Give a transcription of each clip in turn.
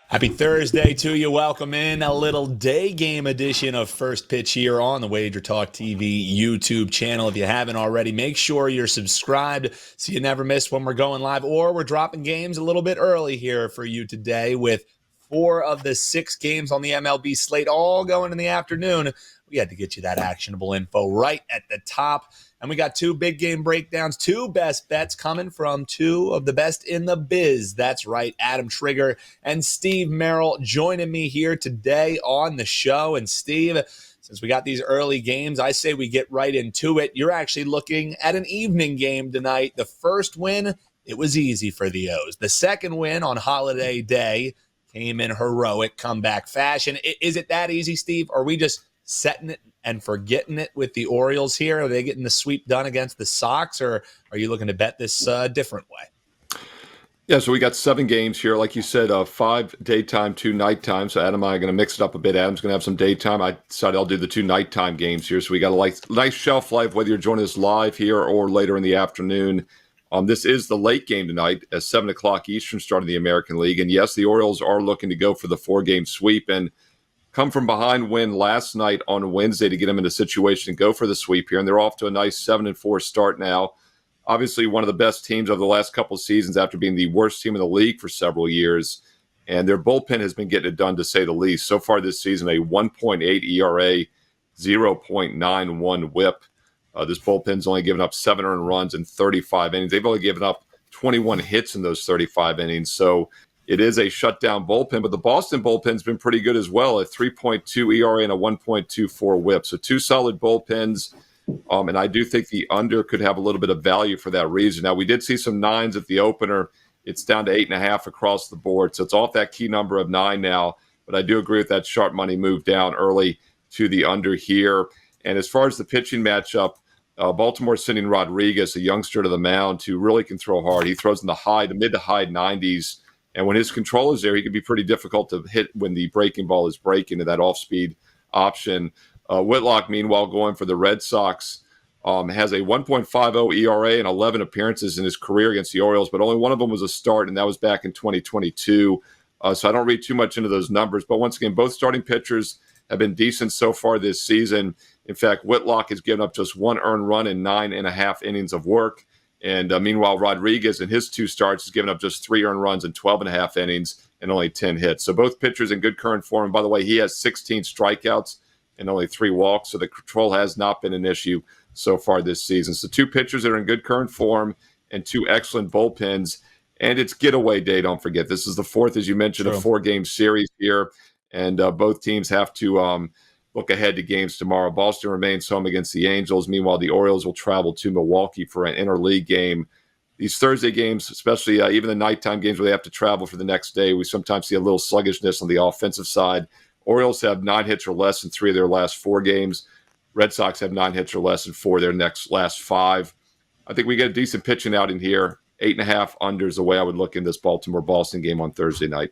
Happy Thursday to you. Welcome in a little day game edition of First Pitch here on the WagerTalk TV YouTube channel. If you haven't already, make sure you're subscribed so you never miss when we're going live, or we're dropping games a little bit early here for you today with 4 of the 6 games on the MLB slate all going in the afternoon. We had to get you that actionable info right at the top. And we got 2 big game breakdowns, 2 best bets coming from 2 of the best in the biz. That's right, Adam Trigger and Steve Merril joining me here today on the show. And Steve, since we got these early games, I say we get right into it. You're actually looking at an evening game tonight. The first win, it was easy for the O's. The second win on holiday day came in heroic comeback fashion. Is it that easy, Steve? Or are we just setting it and forgetting it with the Orioles here? Are they getting the sweep done against the Sox, or are you looking to bet this different way? Yeah, so we got 7 games here. Like you said, 5 daytime, 2 nighttime. So Adam and I are going to mix it up a bit. Adam's going to have some daytime. I decided I'll do the 2 nighttime games here. So we got a nice shelf life, whether you're joining us live here or later in the afternoon. This is the late game tonight at 7 o'clock Eastern start of the American League. And yes, the Orioles are looking to go for the 4-game sweep and come from behind win last night on Wednesday to get them in a situation to go for the sweep here. And they're off to a nice 7-4 start now. Obviously, one of the best teams over the last couple of seasons after being the worst team in the league for several years. And their bullpen has been getting it done, to say the least. So far this season, a 1.8 ERA, 0.91 whip. This bullpen's only given up 7 earned runs in 35 innings. They've only given up 21 hits in those 35 innings. So it is a shutdown bullpen, but the Boston bullpen's been pretty good as well, a 3.2 ERA and a 1.24 whip. So 2 solid bullpens. And I do think the under could have a little bit of value for that reason. Now, we did see some 9s at the opener. It's down to 8.5 across the board. So it's off that key number of 9 now. But I do agree with that sharp money move down early to the under here. And as far as the pitching matchup, Baltimore sending Rodriguez, a youngster, to the mound who really can throw hard. He throws in the mid to high 90s. And when his control is there, he can be pretty difficult to hit when the breaking ball is breaking to that off-speed option. Whitlock, meanwhile, going for the Red Sox, has a 1.50 ERA and 11 appearances in his career against the Orioles, but only one of them was a start, and that was back in 2022. So I don't read too much into those numbers. But once again, both starting pitchers have been decent so far this season. In fact, Whitlock has given up just 1 earned run in 9.5 innings of work. And meanwhile, Rodriguez in his 2 starts has given up just 3 earned runs in 12.5 innings and only 10 hits. So both pitchers in good current form. And by the way, he has 16 strikeouts and only 3 walks. So the control has not been an issue so far this season. So 2 pitchers that are in good current form and 2 excellent bullpens. And it's getaway day, don't forget. This is the 4th, as you mentioned, a 4-game series here. And both teams have to look ahead to games tomorrow. Boston remains home against the Angels. Meanwhile, the Orioles will travel to Milwaukee for an interleague game. These Thursday games, especially even the nighttime games where they have to travel for the next day, we sometimes see a little sluggishness on the offensive side. Orioles have 9 hits or less in 3 of their last 4 games. Red Sox have 9 hits or less in 4 of their last 5. I think we get a decent pitching out in here. 8.5 under is the way I would look in this Baltimore-Boston game on Thursday night.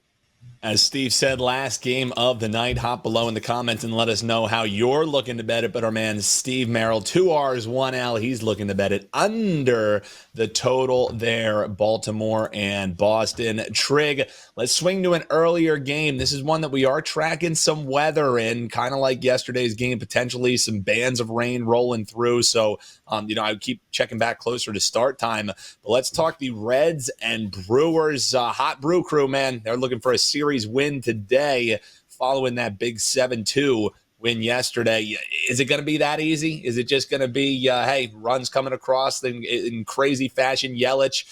As Steve said, last game of the night. Hop below in the comments and let us know how you're looking to bet it. But our man Steve Merril, 2 R's, 1 L, he's looking to bet it under the total there, Baltimore and Boston. Trig, let's swing to an earlier game. This is one that we are tracking some weather in, kind of like yesterday's game, potentially some bands of rain rolling through. So, I would keep checking back closer to start time. But let's talk the Reds and Brewers. Hot Brew Crew, man. They're looking for a series win today following that big 7-2 win yesterday. Is it going to be that easy? Is it just going to be, hey, runs coming across in crazy fashion, Yelich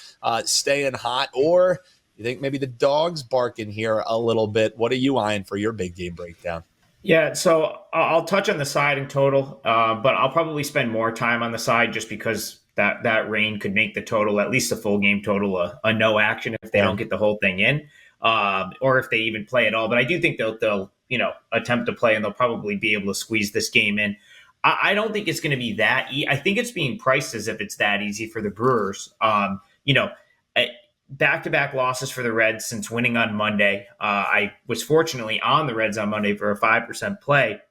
staying hot? Or you think maybe the dog's barking here a little bit? What are you eyeing for your big game breakdown? Yeah, so I'll touch on the side in total, but I'll probably spend more time on the side just because that rain could make the total, at least the full game total, a no action if they don't get the whole thing in, or if they even play at all. But I do think they'll attempt to play, and they'll probably be able to squeeze this game in. I don't think it's going to be that I think it's being priced as if it's that easy for the Brewers. Back-to-back losses for the Reds since winning on Monday. I was fortunately on the Reds on Monday for a 5% play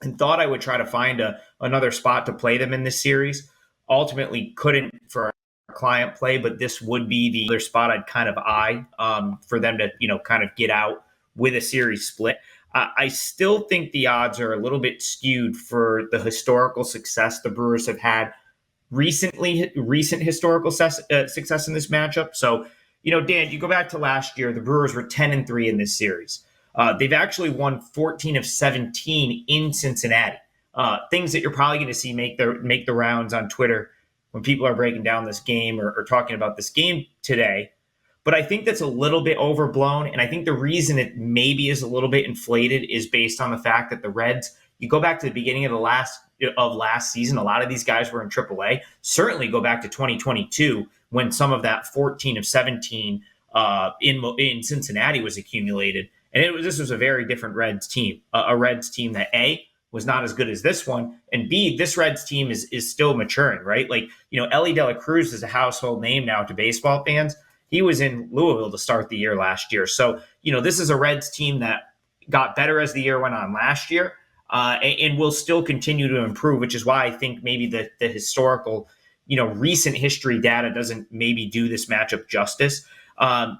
and thought I would try to find another spot to play them in this series. Ultimately couldn't for a client play, but this would be the other spot I'd kind of eye for them to, kind of get out with a series split. I still think the odds are a little bit skewed for the historical success the Brewers have had recent historical success in this matchup. So, Dan, you go back to last year, the Brewers were 10-3 in this series. They've actually won 14 of 17 in Cincinnati. Things that you're probably going to see make the rounds on Twitter when people are breaking down this game or talking about this game today. But I think that's a little bit overblown. And I think the reason it maybe is a little bit inflated is based on the fact that the Reds, you go back to the beginning of last season, a lot of these guys were in AAA. Certainly go back to 2022 when some of that 14 of 17 in Cincinnati was accumulated. And this was a very different Reds team, a Reds team that A, was not as good as this one, and B, this Reds team is still maturing, right? Like, Ellie De La Cruz is a household name now to baseball fans. He was in Louisville to start the year last year. So, this is a Reds team that got better as the year went on last year and will still continue to improve, which is why I think maybe the historical, recent history data doesn't maybe do this matchup justice.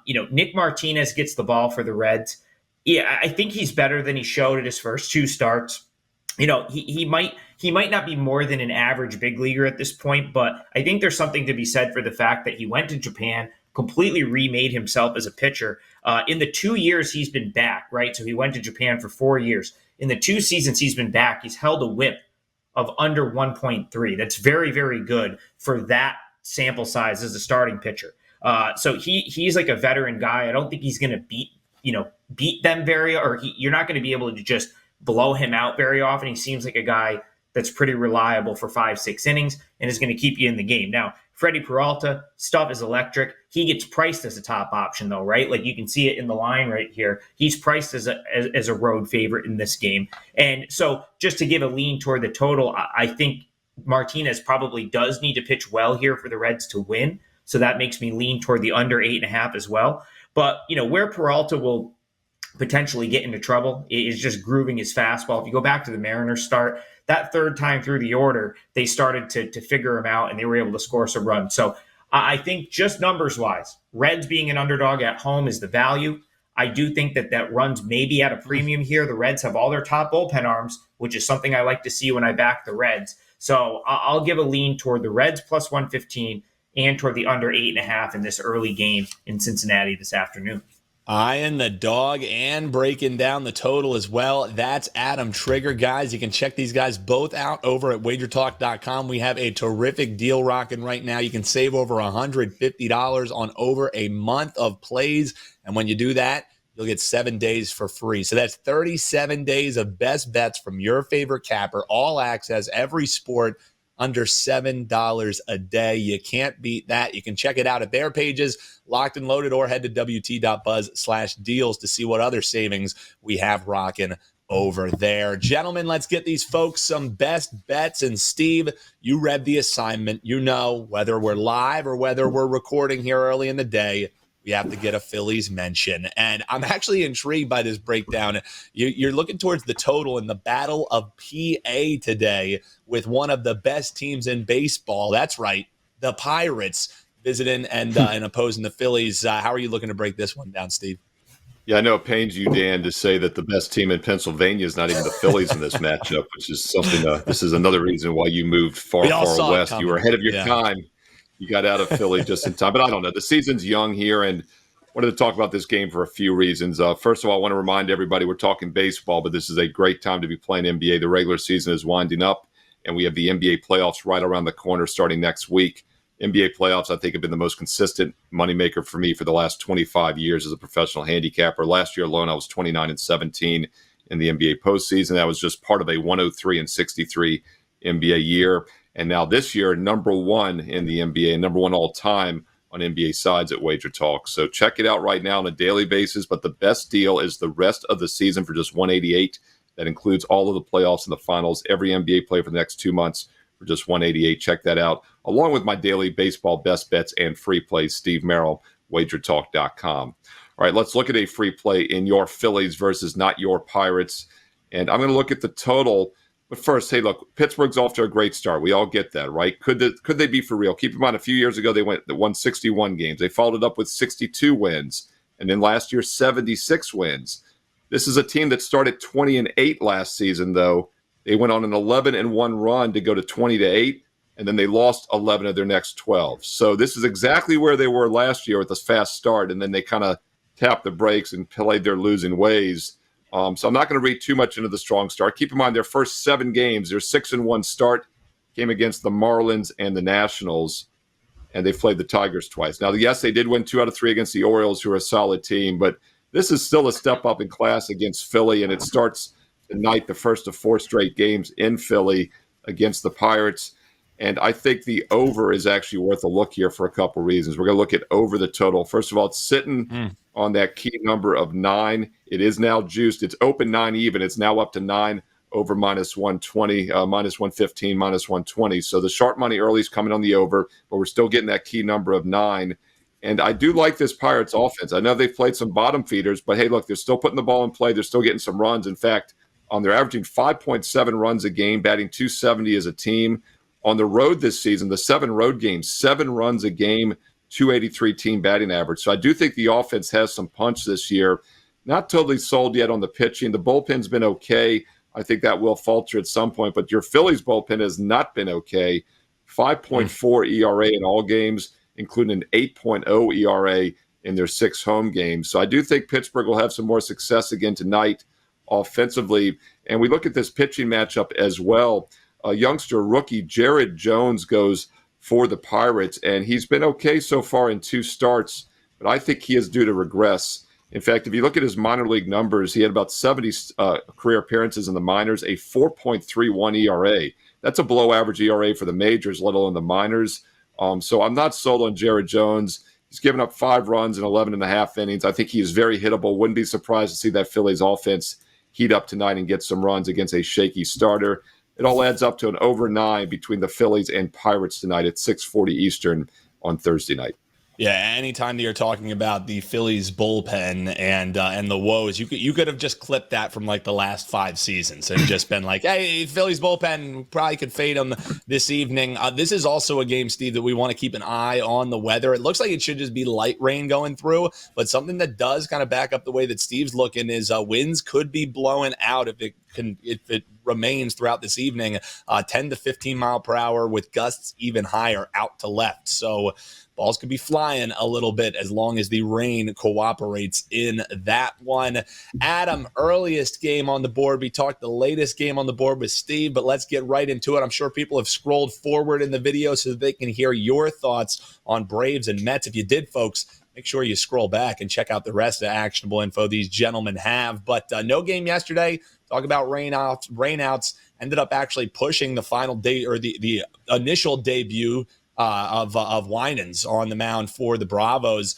Nick Martinez gets the ball for the Reds. Yeah, I think he's better than he showed at his first two starts. He might not be more than an average big leaguer at this point, but I think there's something to be said for the fact that he went to Japan, completely remade himself as a pitcher. In the 2 years he's been back, right? So he went to Japan for 4 years. In the 2 seasons he's been back, he's held a whip of under 1.3. That's very, very good for that sample size as a starting pitcher. So he's like a veteran guy. I don't think he's going to beat them you're not going to be able to just blow him out very often. He seems like a guy that's pretty reliable for 5-6 innings and is going to keep you in the game. Now, Freddie Peralta, stuff is electric. He gets priced as a top option, though, right? Like you can see it in the line right here. He's priced as a road favorite in this game. And so just to give a lean toward the total, I think Martinez probably does need to pitch well here for the Reds to win. So that makes me lean toward the under 8.5 as well. But, where Peralta will potentially get into trouble is just grooving his fastball. If you go back to the Mariners start, that third time through the order, they started to figure him out and they were able to score some runs. So I think just numbers wise, Reds being an underdog at home is the value. I do think that runs maybe at a premium here. The Reds have all their top bullpen arms, which is something I like to see when I back the Reds. So I'll give a lean toward the Reds plus 115 and toward the under 8.5 in this early game in Cincinnati this afternoon. Eyeing the dog and breaking down the total as well. That's Adam Trigger, guys. You can check these guys both out over at WagerTalk.com. We have a terrific deal rocking right now. You can save over $150 on over a month of plays. And when you do that, you'll get 7 days for free. So that's 37 days of best bets from your favorite capper, all access, every sport, under $7 a day. You can't beat that. You can check it out at their pages, Locked and Loaded, or head to wt.buzz/deals to see what other savings we have rocking over there. Gentlemen, let's get these folks some best bets. And Steve, you read the assignment. Whether we're live or whether we're recording here early in the day, we have to get a Phillies mention. And I'm actually intrigued by this breakdown. You're looking towards the total in the Battle of PA today with one of the best teams in baseball. That's right, the Pirates visiting and opposing the Phillies. How are you looking to break this one down, Steve? Yeah, I know it pains you, Dan, to say that the best team in Pennsylvania is not even the Phillies in this matchup, which is something. This is another reason why you moved far west. You were ahead of your time. You got out of Philly just in time. But I don't know. The season's young here, and wanted to talk about this game for a few reasons. First of all, I want to remind everybody we're talking baseball, but this is a great time to be playing NBA. The regular season is winding up, and we have the NBA playoffs right around the corner starting next week. NBA playoffs, I think, have been the most consistent moneymaker for me for the last 25 years as a professional handicapper. Last year alone, I was 29-17 in the NBA postseason. That was just part of a 103-63 NBA year. And now this year, number one in the NBA, number one all time on NBA sides at WagerTalk. So check it out right now on a daily basis. But the best deal is the rest of the season for just $188. That includes all of the playoffs and the finals, every NBA play for the next 2 months for just $188. Check that out, along with my daily baseball best bets and free plays. Steve Merril, WagerTalk.com. All right, let's look at a free play in your Phillies versus not your Pirates. And I'm going to look at the total. But first, hey, look, Pittsburgh's off to a great start. We all get that, right? Could they be for real? Keep in mind, a few years ago, they won 61 games. They followed it up with 62 wins. And then last year, 76 wins. This is a team that started 20-8 last season, though. They went on an 11-1 run to go to 20-8, and then they lost 11 of their next 12. So this is exactly where they were last year with this fast start, and then they kind of tapped the brakes and played their losing ways. So I'm not going to read too much into the strong start. Keep in mind their first 7 games, their 6-1 start came against the Marlins and the Nationals, and they played the Tigers twice. Now, yes, they did win 2 out of 3 against the Orioles, who are a solid team, but this is still a step up in class against Philly, and it starts tonight, the first of 4 straight games in Philly against the Pirates. And I think the over is actually worth a look here for a couple reasons. We're going to look at over the total. First of all, it's sitting on that key number of 9. It is now juiced. It's open 9 even. It's now up to 9 over minus 120, minus 115, minus 120. So the sharp money early is coming on the over, but we're still getting that key number of 9. And I do like this Pirates offense. I know they've played some bottom feeders, but hey, look, they're still putting the ball in play. They're still getting some runs. In fact, they're averaging 5.7 runs a game, batting .270 as a team. On the road this season, the 7 road games, 7 runs a game, .283 team batting average. So I do think the offense has some punch this year. Not totally sold yet on the pitching. The bullpen's been okay. I think that will falter at some point, but your Phillies bullpen has not been okay. 5.4 ERA in all games, including an 8.0 ERA in their 6 home games. So I do think Pittsburgh will have some more success again tonight offensively. And we look at this pitching matchup as well. A youngster rookie, Jared Jones, goes for the Pirates, and he's been okay so far in 2 starts, but I think he is due to regress. In fact, if you look at his minor league numbers, he had about 70 career appearances in the minors, a 4.31 ERA. That's a below average ERA for the majors, let alone the minors. So I'm not sold on Jared Jones. He's given up 5 runs in 11 and a half innings. I think he is very hittable. Wouldn't be surprised to see that Phillies offense heat up tonight and get some runs against a shaky starter. It all adds up to an over 9 between the Phillies and Pirates tonight at 6:40 Eastern on Thursday night. Yeah, anytime that you're talking about the Phillies bullpen and the woes, you could have just clipped that from like the last 5 seasons and just been like, hey, Phillies bullpen, probably could fade them this evening. This is also a game, Steve, that we want to keep an eye on the weather. It looks like it should just be light rain going through, but something that does kind of back up the way that Steve's looking is winds could be blowing out if it remains throughout this evening, 10 to 15 mile per hour with gusts even higher out to left. So balls could be flying a little bit as long as the rain cooperates in that one. Adam, earliest game on the board. We talked the latest game on the board with Steve, but let's get right into it. I'm sure people have scrolled forward in the video so that they can hear your thoughts on Braves and Mets. If you did, folks, make sure you scroll back and check out the rest of the actionable info these gentlemen have. But no game yesterday. Talk about rainouts. Ended up actually pushing the final day or the initial debut of Winans on the mound for the Bravos.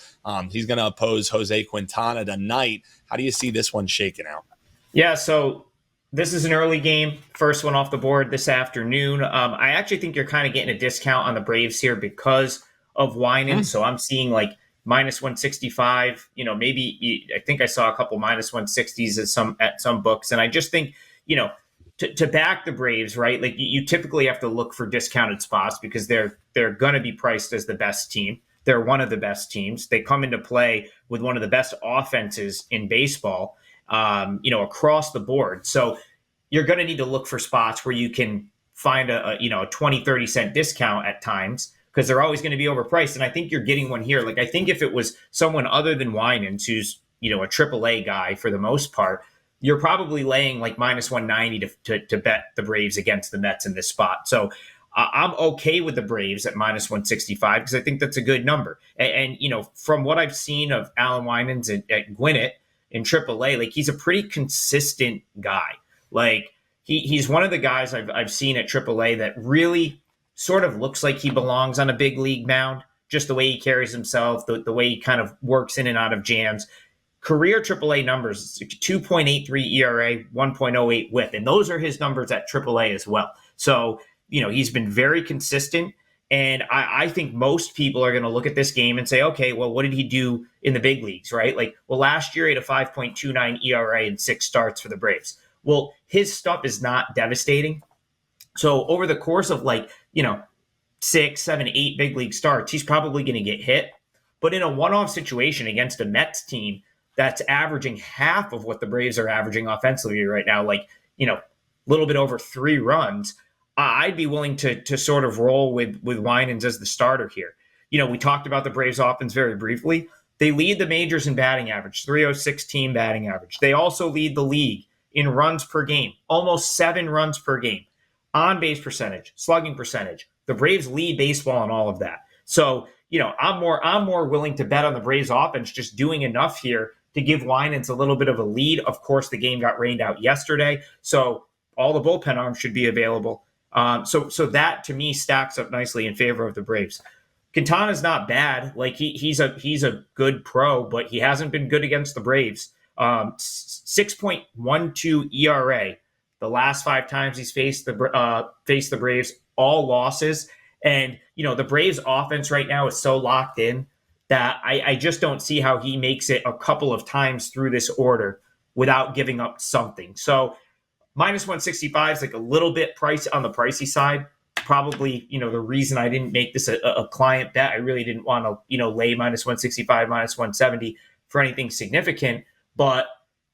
He's going to oppose Jose Quintana tonight. How do you see this one shaking out? Yeah, so this is an early game. First one off the board this afternoon. I actually think you're kind of getting a discount on the Braves here because of Winans. So I'm seeing like minus 165. Maybe I think I saw a couple minus 160s at some books. And I just think, to back the Braves, right? Like you typically have to look for discounted spots because they're going to be priced as the best team. They're one of the best teams. They come into play with one of the best offenses in baseball, across the board. So you're going to need to look for spots where you can find a 20, 30 cent discount at times because they're always going to be overpriced. And I think you're getting one here. Like I think if it was someone other than Winans, who's, a AAA guy for the most part, you're probably laying like minus 190 to bet the Braves against the Mets in this spot. So I'm okay with the Braves at minus 165 because I think that's a good number. And from what I've seen of Alan Winans at Gwinnett in AAA, like he's a pretty consistent guy. Like he's one of the guys I've seen at AAA that really sort of looks like he belongs on a big league mound, just the way he carries himself, the way he kind of works in and out of jams. Career AAA numbers, 2.83 ERA, 1.08 WHIP, and those are his numbers at AAA as well. So, he's been very consistent, and I think most people are going to look at this game and say, okay, well, what did he do in the big leagues, right? Like, well, last year he had a 5.29 ERA in 6 starts for the Braves. Well, his stuff is not devastating. So over the course of 6, 7, 8 big league starts, he's probably going to get hit. But in a one-off situation against a Mets team that's averaging half of what the Braves are averaging offensively right now, like, a little bit over 3 runs, I'd be willing to sort of roll with Winans as the starter here. We talked about the Braves offense very briefly. They lead the majors in batting average, 306 team batting average. They also lead the league in runs per game, almost 7 runs per game. On base percentage, slugging percentage. The Braves lead baseball in all of that. So, I'm more willing to bet on the Braves offense just doing enough here to give Winans a little bit of a lead. Of course, the game got rained out yesterday, so all the bullpen arms should be available. So that to me stacks up nicely in favor of the Braves. Quintana's not bad. Like he's a good pro, but he hasn't been good against the Braves. 6.12 ERA. The last 5 times he's faced the Braves, all losses. And the Braves offense right now is so locked in that I just don't see how he makes it a couple of times through this order without giving up something. So minus 165 is like a little bit on the pricey side. Probably, the reason I didn't make this a client bet, I really didn't want to, lay minus 165, minus 170 for anything significant. But,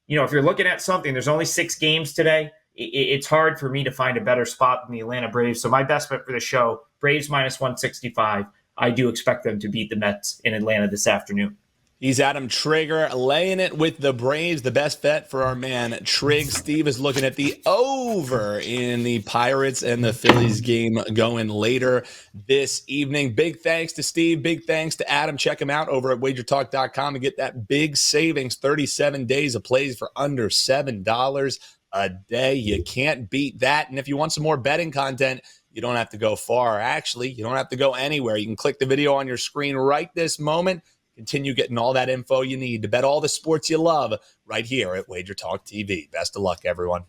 if you're looking at something, there's only 6 games today. It's hard for me to find a better spot than the Atlanta Braves. So my best bet for the show, Braves minus 165. I do expect them to beat the Mets in Atlanta this afternoon. He's Adam Trigger laying it with the Braves. The best bet for our man Trig. Steve is looking at the over in the Pirates and the Phillies game going later this evening. Big thanks to Steve. Big thanks to Adam. Check him out over at WagerTalk.com and get that big savings. 37 days of plays for under $7 a day. You can't beat that. And if you want some more betting content, you don't have to go far. Actually, you don't have to go anywhere. You can click the video on your screen right this moment. Continue getting all that info you need to bet all the sports you love right here at WagerTalk TV. Best of luck, everyone.